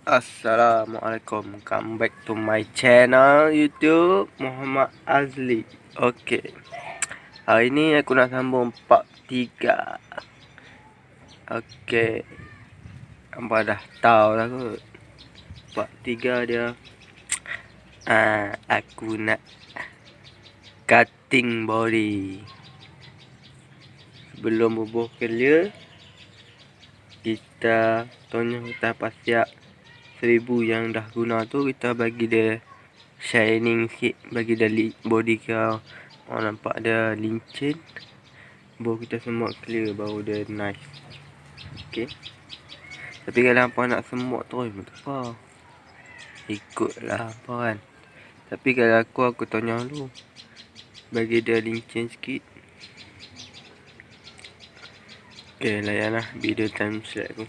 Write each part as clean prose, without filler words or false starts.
Assalamualaikum, come back to my channel YouTube Muhammad Azli. Okay, hari ni aku nak sambung part 3. Okay, hampa dah tahu lah kot part 3 dia. Aku nak cutting body. Sebelum bubuh clear, kita tonyong kita pasiak 1000 yang dah guna tu, kita bagi dia shining sikit, bagi dia body ke orang nampak dia lincin, baru kita semua clear, baru dia nice. Okay, tapi kalau hampa nak semut terus pun tak apa, ikutlah hampa kan. Tapi kalau aku tanya dulu, bagi dia lincin sikit. Okay, layanlah video time slap aku.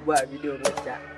buat video ngecat.